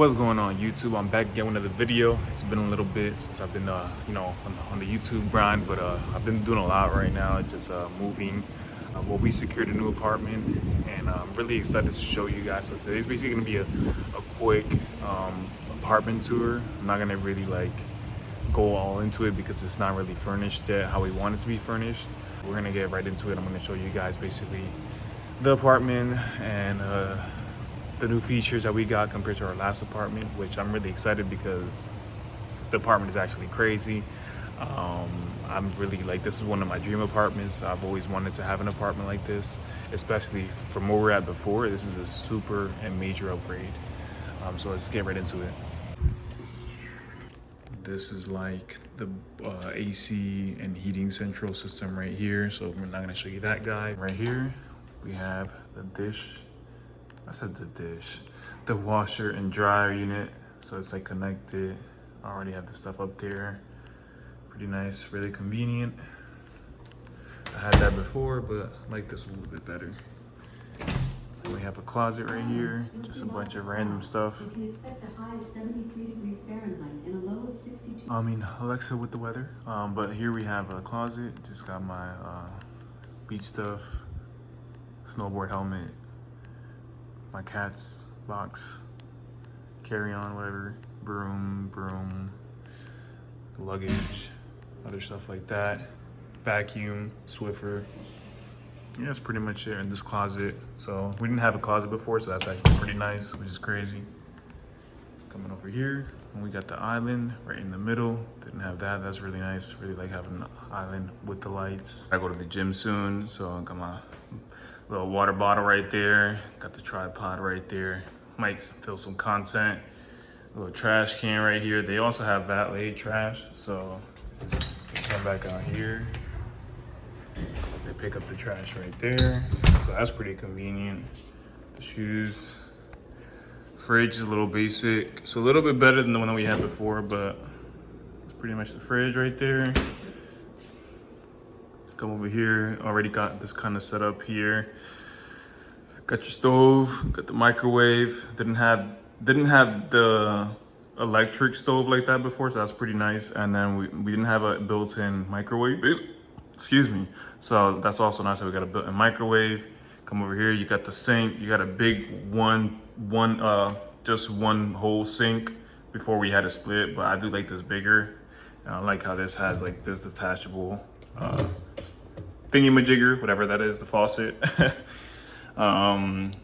What's going on YouTube? I'm back again with another video. It's been a little bit since I've been on the YouTube grind, but I've been doing a lot right now, just moving. Well, we secured a new apartment, and I'm really excited to show you guys. So today's basically gonna be a quick apartment tour. I'm not gonna really like go all into it because it's not really furnished yet how we want it to be furnished. We're gonna get right into it. I'm gonna show you guys basically the apartment and the new features that we got compared to our last apartment, which I'm really excited because the apartment is actually crazy. I'm really like, this is one of my dream apartments. I've always wanted to have an apartment like this, especially from where we're at before. This is a super and major upgrade. So let's get right into it. This is like the AC and heating central system right here. So we're not gonna show you that guy. Right here, we have the dish. I said the washer and dryer unit. So it's like connected. I already have the stuff up there. Pretty nice, really convenient. I had that before, but I like this a little bit better. And we have a closet right here, just a bunch of random stuff. You can expect a high of 73 degrees Fahrenheit and a low of 62. I mean, Alexa with the weather. But here we have a closet. Just got my beach stuff, snowboard helmet, my cat's box, carry-on, whatever, broom, luggage, other stuff like that, vacuum, Swiffer. Yeah, that's pretty much it in this closet. So we didn't have a closet before, so that's actually pretty nice, which is crazy. Coming over here, and we got the island right in the middle. Didn't have that. That's really nice. Really like having an island with the lights. I go to the gym soon, so I got my little water bottle right there. Got the tripod right there. Might film some content. A little trash can right here. They also have valet trash, so come back out here. They pick up the trash right there, so that's pretty convenient. The shoes. Fridge is a little basic. It's a little bit better than the one that we had before, but it's pretty much the fridge right there. Come over here, already got this kind of set up here. Got your stove, got the microwave. Didn't have the electric stove like that before, so that's pretty nice. And then we didn't have a built-in microwave. Excuse me. So that's also nice that we got a built-in microwave. Come over here, you got the sink. You got a big just one whole sink. Before we had to split, but I do like this bigger. And I like how this has like this detachable thingy-majigger, whatever that is, the faucet. Got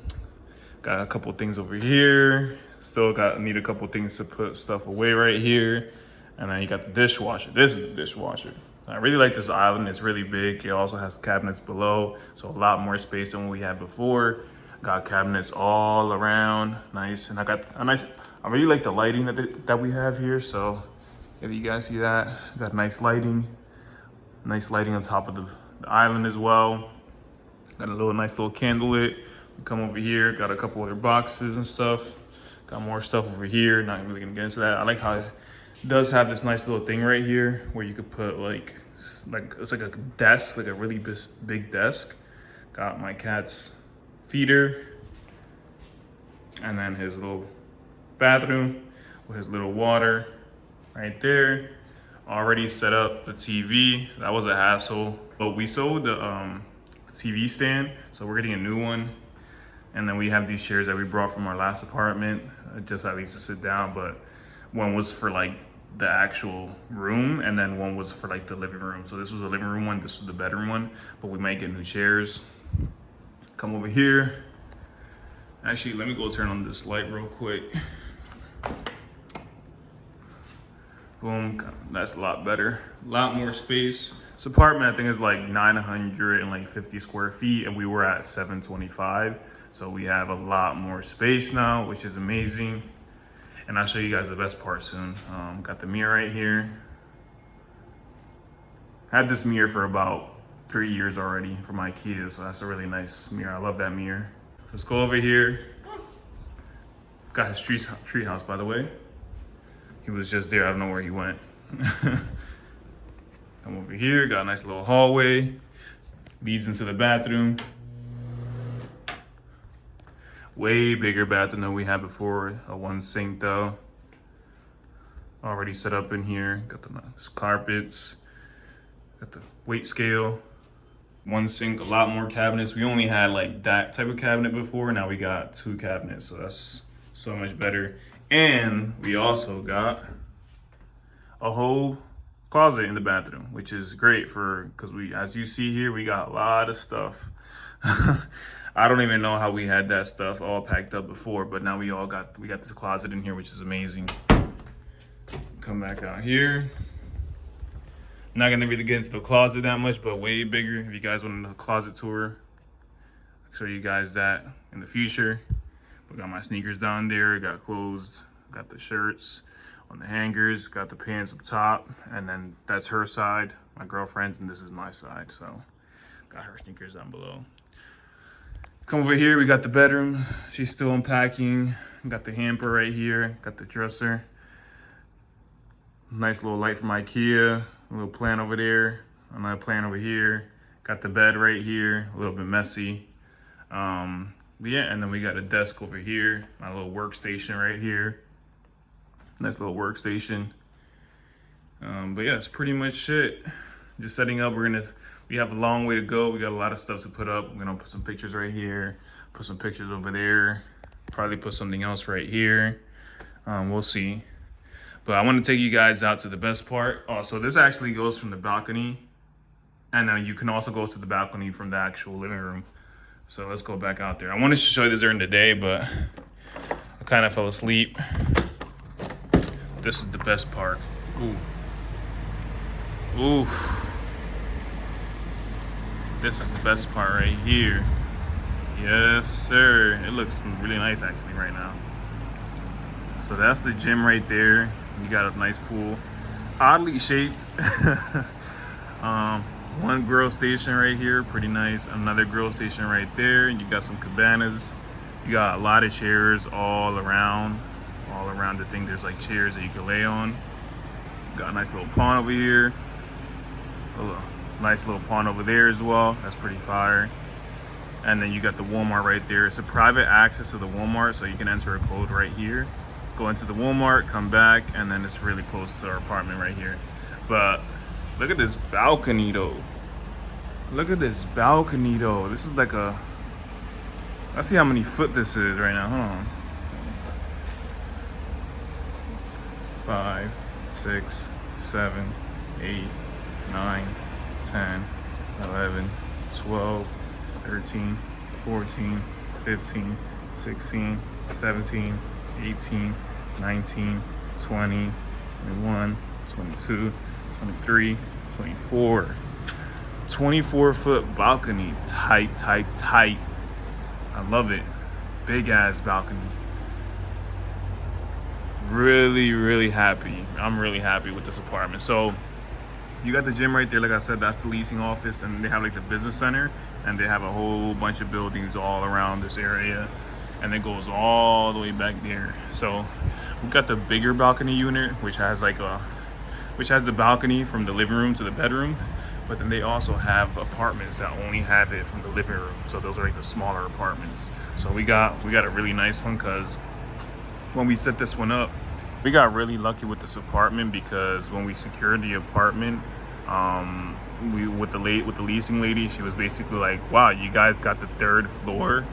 a couple things over here. Still need a couple things to put stuff away right here. And then you got the dishwasher. This is the dishwasher. I really like this island. It's really big. It also has cabinets below, so a lot more space than what we had before. Got cabinets all around, nice. And I got a nice, I really like the lighting that we have here. So if you guys see that, got nice lighting on top of the island as well. Got a nice little candle lit. Come over here, got a couple other boxes and stuff. Got more stuff over here. Not really gonna get into that. I like how it does have this nice little thing right here where you could put like it's like a desk, like a really big desk. Got my cat's feeder, and then his little bathroom with his little water right there. Already set up the TV. That was a hassle, but we sold the TV stand, so we're getting a new one. And then we have these chairs that we brought from our last apartment, just at least to sit down, but one was for like the actual room, and then one was for like the living room. So this was the living room one, this was the bedroom one, but we might get new chairs. Come over here. Actually, let me go turn on this light real quick. Boom, that's a lot better. A lot more space. This apartment, I think, is like 950 square feet, and we were at 725. So we have a lot more space now, which is amazing. And I'll show you guys the best part soon. Got the mirror right here. Had this mirror for about 3 years already from IKEA, so that's a really nice mirror. I love that mirror. Let's go over here. Got his tree house, by the way. He was just there. I don't know where he went. Come over here. Got a nice little hallway. Leads into the bathroom. Way bigger bathroom than we had before. A one sink though. Already set up in here. Got the nice carpets. Got the weight scale. One sink, a lot more cabinets. We only had like that type of cabinet before. Now we got 2 cabinets, so that's so much better. And we also got a whole closet in the bathroom, which is great because we, as you see here, we got a lot of stuff. I don't even know how we had that stuff all packed up before, but now we got this closet in here, which is amazing. Come back out here. Not gonna really get into the closet that much, but way bigger. If you guys want a closet tour, I'll show you guys that in the future. We got my sneakers down there, got clothes, got the shirts on the hangers, got the pants up top, and then that's her side, my girlfriend's, and this is my side. So got her sneakers down below. Come over here, we got the bedroom. She's still unpacking. Got the hamper right here, got the dresser. Nice little light from IKEA. A little plant over there, another plant over here. Got the bed right here, a little bit messy. But yeah, and then we got a desk over here, my little workstation right here. Nice little workstation. But yeah, that's pretty much it. Just setting up, we have a long way to go. We got a lot of stuff to put up. We're gonna put some pictures right here, put some pictures over there, probably put something else right here. We'll see. But I want to take you guys out to the best part. Oh, so this actually goes from the balcony. And you can also go to the balcony from the actual living room. So let's go back out there. I wanted to show you this during the day, but I kind of fell asleep. This is the best part. Ooh. Ooh. This is the best part right here. Yes, sir. It looks really nice actually right now. So that's the gym right there. You got a nice pool, oddly shaped. One grill station right here, pretty nice. Another grill station right there. You got some cabanas. You got a lot of chairs all around the thing. There's like chairs that you can lay on. Got a nice little pond over here. Nice little pond over there as well. That's pretty fire. And then you got the Walmart right there. It's a private access to the Walmart, so you can enter a code right here. Go into the Walmart, come back, and then it's really close to our apartment right here. But look at this balcony though. Look at this balcony though. This is like let's see how many foot this is right now. Hold on. 5, 6, 7, 8, 9, 10, 11, 12, 13, 14, 15, 16, 17, 18, 19, 20, 21, 22, 23, 24. 24-foot balcony. Tight. I love it. Big ass balcony. Really happy. I'm really happy with this apartment. So you got the gym right there. Like I said, that's the leasing office, and they have like the business center, and they have a whole bunch of buildings all around this area, and it goes all the way back there. So we got the bigger balcony unit, which has the balcony from the living room to the bedroom, but then they also have apartments that only have it from the living room. So those are like the smaller apartments. So we got a really nice one, because when we set this one up, we got really lucky with this apartment, because when we secured the apartment, with the leasing lady, she was basically like, wow, you guys got the 3rd floor.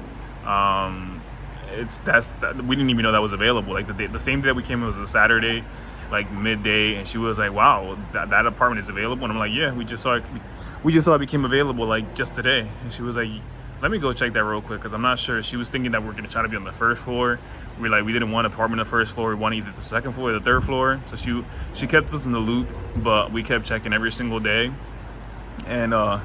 We didn't even know that was available. Like the same day that we came, it was a Saturday, like midday, and she was like, wow, that apartment is available. And I'm like, yeah, we just saw it became available like just today. And she was like, let me go check that real quick, because I'm not sure. She was thinking that we're gonna try to be on the 1st floor. We didn't want an apartment on the 1st floor. We wanted either the 2nd floor or the 3rd floor. So she kept us in the loop, but we kept checking every single day, and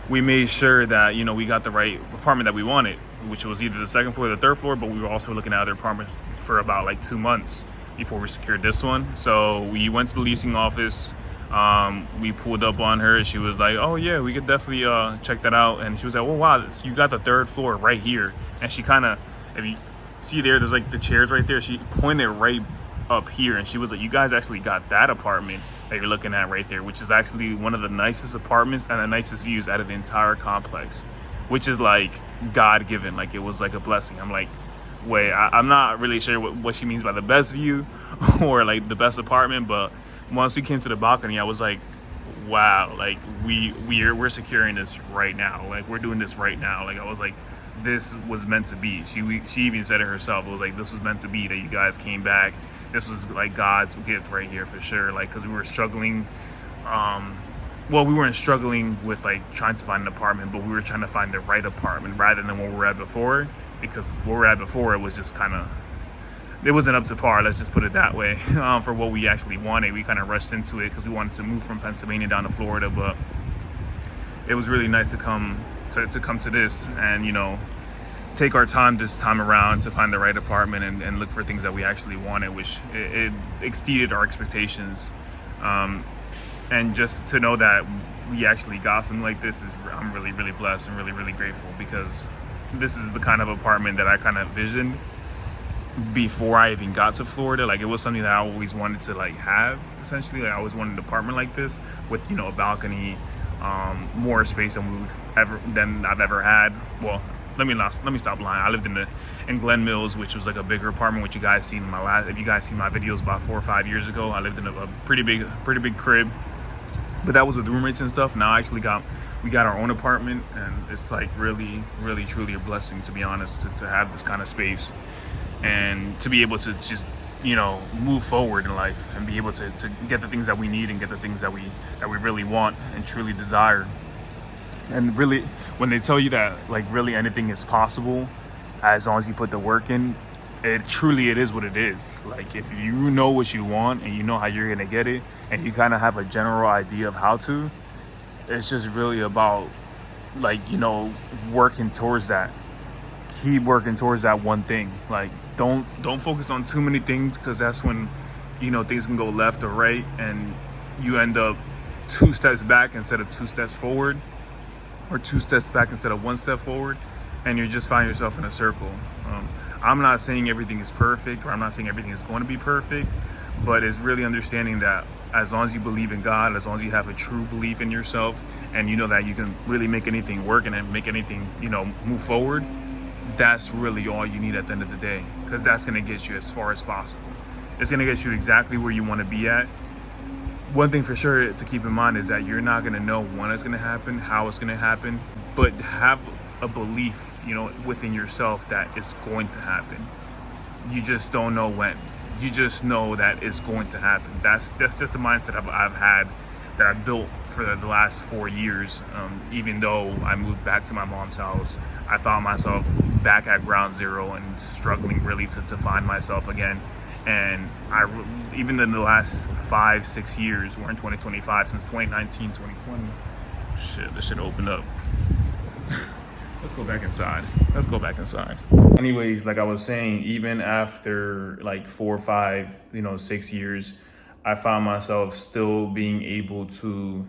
we made sure that we got the right apartment that we wanted, which was either the 2nd floor or the 3rd floor. But we were also looking at other apartments for about like 2 months before we secured this one. So we went to the leasing office. We pulled up on her. She was like, oh yeah, we could definitely check that out. And she was like, oh wow, you got the 3rd floor right here. And she kind of, if you see there's like the chairs right there, she pointed right up here, and she was like, you guys actually got that apartment that you're looking at right there, which is actually one of the nicest apartments and the nicest views out of the entire complex, which is like God-given. Like, it was like a blessing. I'm like, way. I'm not really sure what she means by the best view or like the best apartment, but once we came to the balcony, I was like, wow, like we're securing this right now. Like we're doing this right now. Like I was like, this was meant to be. She even said it herself. It was like, this was meant to be, that you guys came back. This was like God's gift right here for sure. Like, because we were struggling. Well, we weren't struggling with like trying to find an apartment, but we were trying to find the right apartment rather than where we were at before. Because where we were at before, it was just kind of, it wasn't up to par, let's just put it that way, for what we actually wanted. We kind of rushed into it because we wanted to move from Pennsylvania down to Florida, but it was really nice to come to this and, you know, take our time this time around to find the right apartment and look for things that we actually wanted, which it exceeded our expectations. And just to know that we actually got something like this I'm really, really blessed and really, really grateful, because this is the kind of apartment that I kind of envisioned before I even got to Florida. Like, it was something that I always wanted to like have, essentially. Like, I always wanted an apartment like this with, you know, a balcony, more space than I've ever had. Well, let me stop lying. I lived in Glen Mills, which was like a bigger apartment, which you guys seen if you guys seen my videos about 4 or 5 years ago. I lived in a pretty big crib, but that was with roommates and stuff. Now we got our own apartment, and it's like really, really, truly a blessing, to be honest, to have this kind of space and to be able to just, you know, move forward in life and be able to get the things that we need and get the things that we really want and truly desire. And really, when they tell you that like really anything is possible as long as you put the work in, it is what it is. Like, if you know what you want and you know how you're gonna get it, and you kind of have a general idea of how to, it's just really about, like, you know, working towards that. Keep working towards that one thing. Like, don't focus on too many things, because that's when, you know, things can go left or right and you end up 2 steps back instead of 2 steps forward, or 2 steps back instead of 1 step forward, and you just find yourself in a circle. I'm not saying everything is perfect, or I'm not saying everything is going to be perfect, but it's really understanding that as long as you believe in God, as long as you have a true belief in yourself, and you know that you can really make anything work and make anything, you know, move forward, that's really all you need at the end of the day, because that's going to get you as far as possible. It's going to get you exactly where you want to be at. One thing for sure to keep in mind is that you're not going to know when it's going to happen, how it's going to happen, but have a belief, you know, within yourself that it's going to happen. You just don't know when. You just know that it's going to happen. That's just the mindset I've had, that I've built for the last 4 years. Even though I moved back to my mom's house, I found myself back at ground zero and struggling really to find myself again. And even in the last 5-6 years, we're in 2025, since 2019, 2020. Shit, this shit opened up. Let's go back inside. Anyways, like I was saying, even after like 4 or 5, 6 years, I found myself still being able to,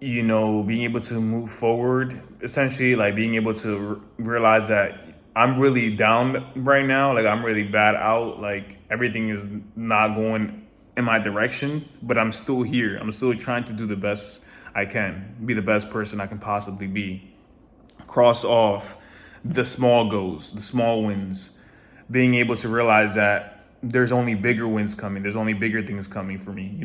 move forward, essentially, like being able to realize that I'm really down right now. Like, I'm really bad out. Like, everything is not going in my direction, but I'm still here. I'm still trying to do the best I can, be the best person I can possibly be. Cross off the small goals, the small wins, being able to realize that there's only bigger wins coming. There's only bigger things coming for me,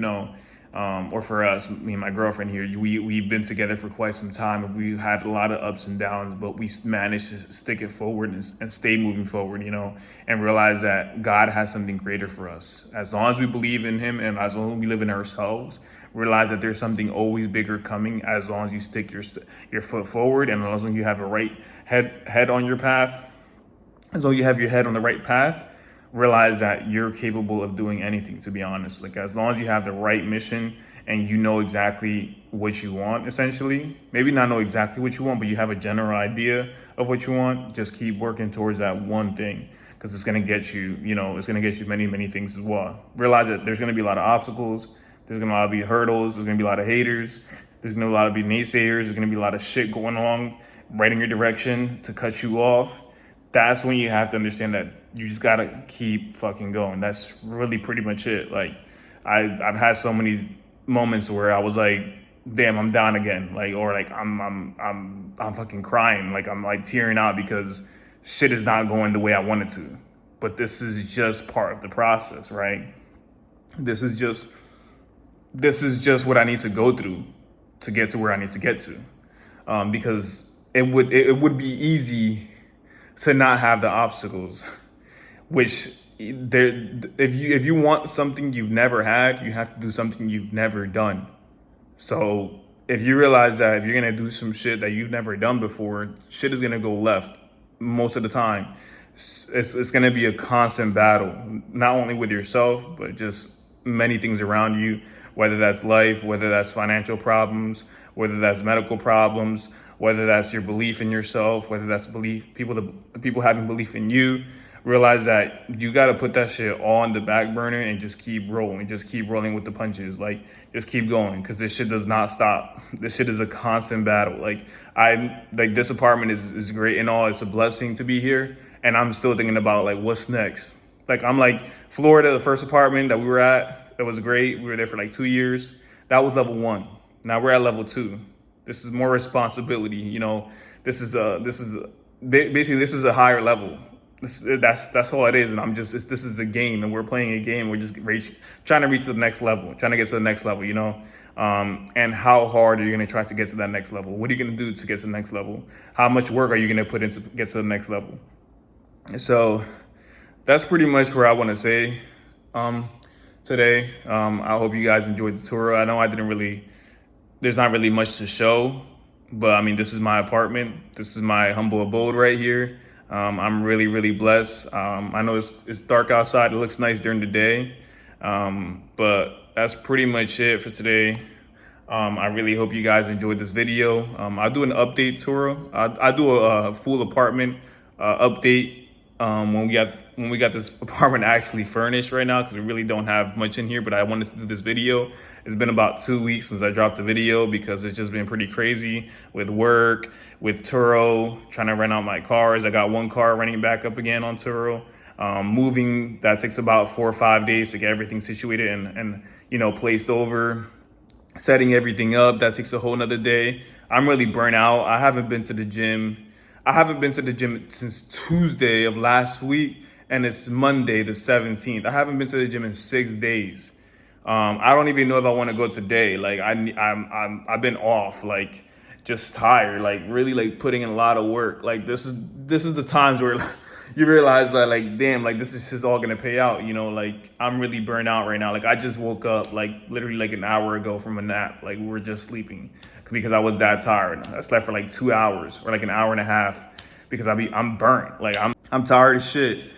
or for us, me and my girlfriend here. We've been together for quite some time, and we've had a lot of ups and downs, but we managed to stick it forward and stay moving forward, and realize that God has something greater for us. As long as we believe in Him and as long as we live in ourselves, realize that there's something always bigger coming, as long as you stick your foot forward, and as long as you have a right head on your path, as long as you have your head on the right path, realize that you're capable of doing anything, to be honest. Like, as long as you have the right mission and you know exactly what you want, essentially, maybe not know exactly what you want, but you have a general idea of what you want, just keep working towards that one thing, because it's going to get you, it's going to get you many, many things as well. Realize that there's going to be a lot of obstacles. There's going to be hurdles. There's going to be a lot of haters. There's going to be naysayers. There's going to be a lot of shit going along right in your direction to cut you off. That's when you have to understand that you just got to keep fucking going. That's really pretty much it. Like, I've had so many moments where I was like, damn, I'm down again. Like, or like I'm fucking crying. Like, I'm like tearing out because shit is not going the way I want it to. But this is just part of the process, right? This is just what I need to go through to get to where I need to get to. Because it would be easy to not have the obstacles, which if you want something you've never had, you have to do something you've never done. So if you realize that if you're gonna do some shit that you've never done before, shit is gonna go left most of the time. It's gonna be a constant battle, not only with yourself, but just many things around you, whether that's life, whether that's financial problems, whether that's medical problems, whether that's your belief in yourself, whether that's people having belief in you. Realize that you got to put that shit all on the back burner and just keep rolling, just keep rolling with the punches. Like, just keep going, because this shit does not stop. This shit is a constant battle. This apartment is great and all. It's a blessing to be here, and I'm still thinking about like what's next. Like, I'm like, Florida, the first apartment that we were at, that was great. We were there for like 2 years. That was level 1. Now we're at level 2. This is more responsibility. You know, this is a higher level. That's all it is, and this is a game, and we're playing a game. We're just trying to reach the next level, trying to get to the next level, you know. And how hard are you going to try to get to that next level? What are you going to do to get to the next level? How much work are you going to put in to get to the next level? So that's pretty much where I want to say today. I hope you guys enjoyed the tour. I know there's not really much to show, but I mean, this is my apartment. This is my humble abode right here. I'm really, really blessed. I know it's dark outside. It looks nice during the day. But that's pretty much it for today. I really hope you guys enjoyed this video. I'll do an update tour. I do a full apartment update when we got this apartment actually furnished right now, because we really don't have much in here, but I wanted to do this video. It's been about 2 weeks since I dropped the video because it's just been pretty crazy with work, with Turo, trying to rent out my cars. I got one car running back up again on Turo. Moving, that takes about 4 or 5 days to get everything situated and placed over. Setting everything up, that takes a whole nother day. I'm really burnt out. I haven't been to the gym since Tuesday of last week, and it's Monday the 17th. I haven't been to the gym in 6 days. I don't even know if I want to go today. Like, I've been off, like, just tired, like really like putting in a lot of work. Like, this is the times where you realize that, like, damn, like this is just all gonna pay out, you know. Like, I'm really burnt out right now. Like, I just woke up like literally like an hour ago from a nap. Like, we were just sleeping because I was that tired. I slept for like 2 hours or like an hour and a half because I'm burnt. Like, I'm tired as shit.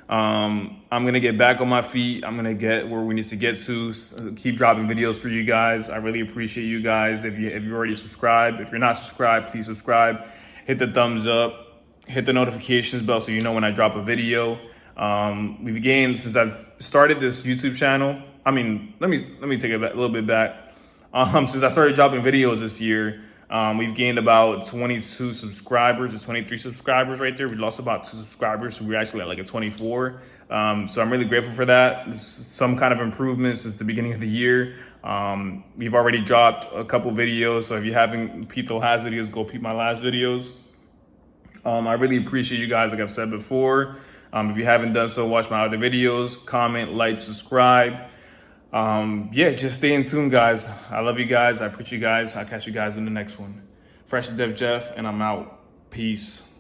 I'm gonna get back on my feet. I'm gonna get where we need to get to. Keep dropping videos for you guys. I really appreciate you guys. If you already subscribed, if you're not subscribed, please subscribe. Hit the thumbs up. Hit the notifications bell so you know when I drop a video. We've gained, since I've started this YouTube channel. I mean, let me take it back, a little bit back. Since I started dropping videos this year, we've gained about 22 subscribers or 23 subscribers right there. We lost about 2 subscribers, so we're actually at like a 24. So I'm really grateful for that. It's some kind of improvement since the beginning of the year. We've already dropped a couple videos, so if you haven't peeped the last videos, go peep my last videos. I really appreciate you guys, like I've said before. If you haven't done so, watch my other videos, comment, like, subscribe. Just stay in tune, guys. I love you guys. I appreciate you guys. I'll catch you guys in the next one. Fresh Dev Jeff, and I'm out. Peace.